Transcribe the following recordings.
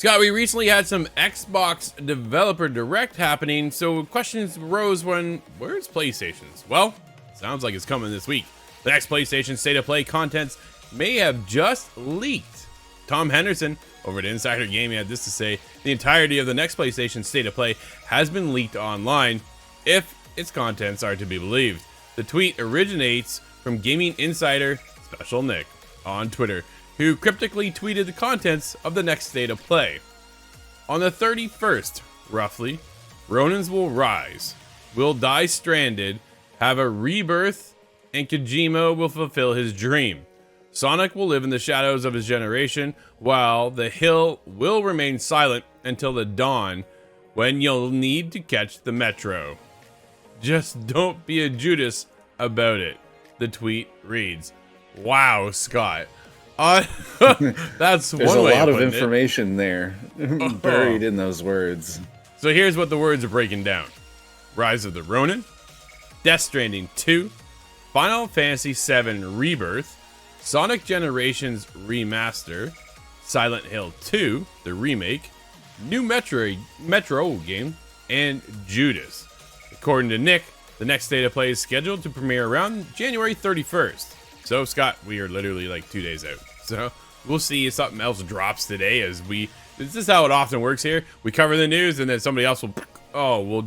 Scott, we recently had some Xbox Developer Direct happening, so questions arose where's PlayStation's? Well, sounds like it's coming this week. The next PlayStation State of Play contents may have just leaked. Tom Henderson over at Insider Gaming had this to say: the entirety of the next PlayStation State of Play has been leaked online, if its contents are to be believed. The tweet originates from Gaming Insider Special Nick on Twitter, who cryptically tweeted the contents of the next State of Play. On the 31st, roughly, Ronins will rise, will die stranded, have a rebirth, and Kojima will fulfill his dream. Sonic will live in the shadows of his generation, while the hill will remain silent until the dawn, when you'll need to catch the metro. Just don't be a Judas about it, the tweet reads. Wow, Scott. That's There's one a way lot of of putting information there buried in those words. So here's what the words are breaking down: Rise of the Ronin, Death Stranding 2, Final Fantasy VII Rebirth, Sonic Generations Remaster, Silent Hill 2, the remake, new Metro game, and Judas. According to Nick, the next State of Play is scheduled to premiere around January 31st. So, Scott, we are literally like 2 days out. So, we'll see if something else drops today this is how it often works here. We cover the news and then somebody else will,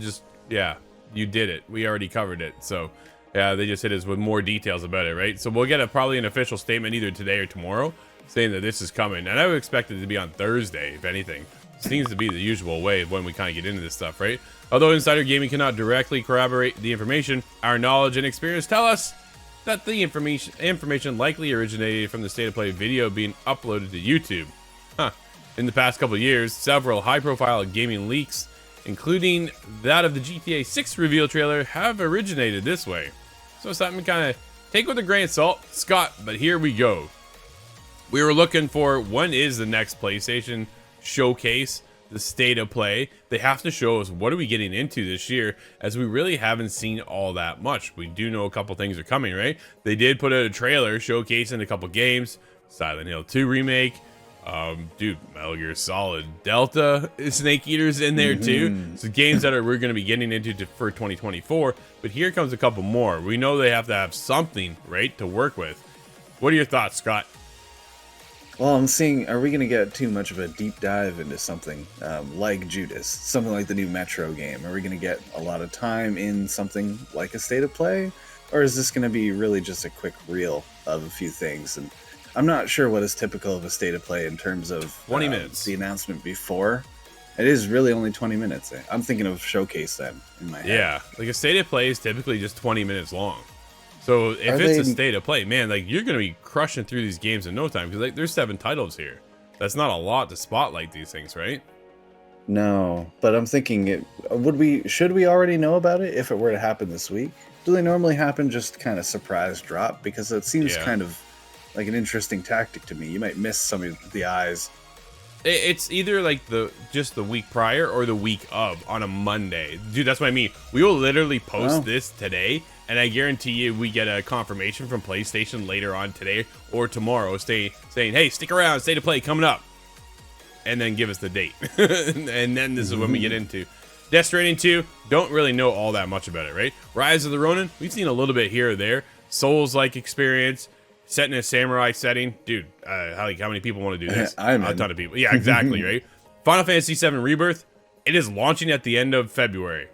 yeah, you did it. We already covered it. So, yeah, they just hit us with more details about it, right? So, we'll get probably an official statement either today or tomorrow saying that this is coming. And I would expect it to be on Thursday, if anything. Seems to be the usual way of when we kind of get into this stuff, right? Although Insider Gaming cannot directly corroborate the information, our knowledge and experience tell us that the information likely originated from the State of Play video being uploaded to YouTube. In the past couple of years, several high-profile gaming leaks, including that of the GTA 6 reveal trailer, have originated this way. So something to kind of take with a grain of salt, Scott, but here we go. We were looking for when is the next PlayStation showcase, the State of Play. They have to show us what are we getting into this year, as we really haven't seen all that much. We do know a couple things are coming, right? They did put out a trailer showcasing a couple games. Silent Hill 2 remake, dude, Metal Gear Solid Delta, Snake Eater's in there too. So games that we're going to be getting into for 2024. But here comes a couple more. We know they have to have something, right, to work with. What are your thoughts, Scott? Well, I'm seeing, are we going to get too much of a deep dive into something like Judas? Something like the new Metro game? Are we going to get a lot of time in something like a State of Play? Or is this going to be really just a quick reel of a few things? And I'm not sure what is typical of a State of Play in terms of 20 minutes. The announcement before. It is really only 20 minutes. I'm thinking of Showcase then in my head. Yeah, like a State of Play is typically just 20 minutes long. So if it's a State of Play, man, like you're going to be crushing through these games in no time, because like there's 7 titles here. That's not a lot to spotlight these things, right? No, but I'm thinking should we already know about it if it were to happen this week? Do they normally happen just kind of surprise drop? Because it seems kind of like an interesting tactic to me. You might miss some of the eyes. It's either like just the week prior or the week of on a Monday. Dude, that's what I mean. We will literally post this today, and I guarantee you we get a confirmation from PlayStation later on today or tomorrow saying, hey, stick around, State of Play coming up. And then give us the date. And then this is when we get into Death Stranding 2. Don't really know all that much about it, right? Rise of the Ronin, we've seen a little bit here or there. Souls-like experience, set in a samurai setting. Dude, how many people want to do this? A ton of people. Yeah, exactly, right? Final Fantasy VII Rebirth, it is launching at the end of February.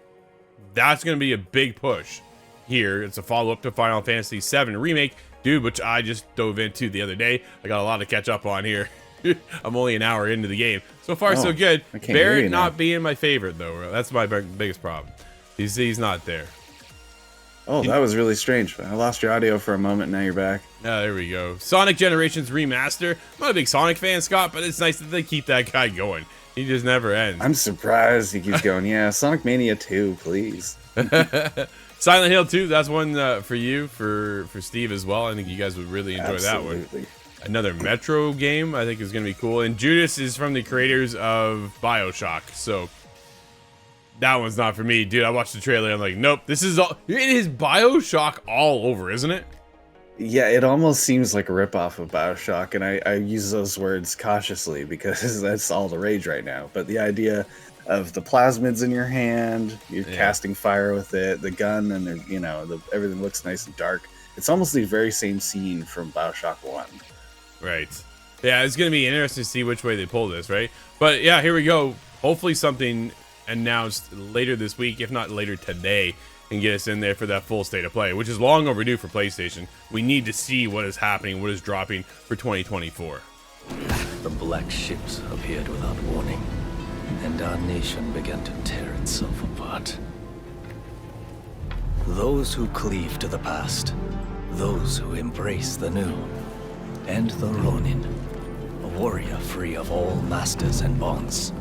That's going to be a big push here. It's a follow-up to Final Fantasy VII Remake, dude, which I just dove into the other day. I got a lot to catch up on here. I'm only an hour into the game. So far, so good. Barrett not being my favorite, though. That's my biggest problem. He's not there. Oh, that was really strange. I lost your audio for a moment. Now you're back. Oh, there we go. Sonic Generations Remaster. I'm not a big Sonic fan, Scott, but it's nice that they keep that guy going. He just never ends. I'm surprised he keeps going. Yeah, Sonic Mania 2, please. Silent Hill 2, that's one for you, for Steve as well. I think you guys would really enjoy that one. Another Metro game I think is going to be cool. And Judas is from the creators of BioShock, so that one's not for me. Dude, I watched the trailer, I'm like, nope, this is all... It is BioShock all over, isn't it? Yeah, it almost seems like a ripoff of BioShock, and I use those words cautiously because that's all the rage right now. But the idea of the plasmids in your hand, you're Yeah. casting fire with it, the gun, and everything looks nice and dark. It's almost the very same scene from BioShock 1. Right. Yeah, it's going to be interesting to see which way they pull this, right? But yeah, here we go. Hopefully something announced later this week, if not later today, and get us in there for that full state of play, which is long overdue for PlayStation. We need to see what is happening, what is dropping for 2024. The black ships appeared without warning, and our nation began to tear itself apart. Those who cleave to the past, those who embrace the new, and the Ronin, a warrior free of all masters and bonds.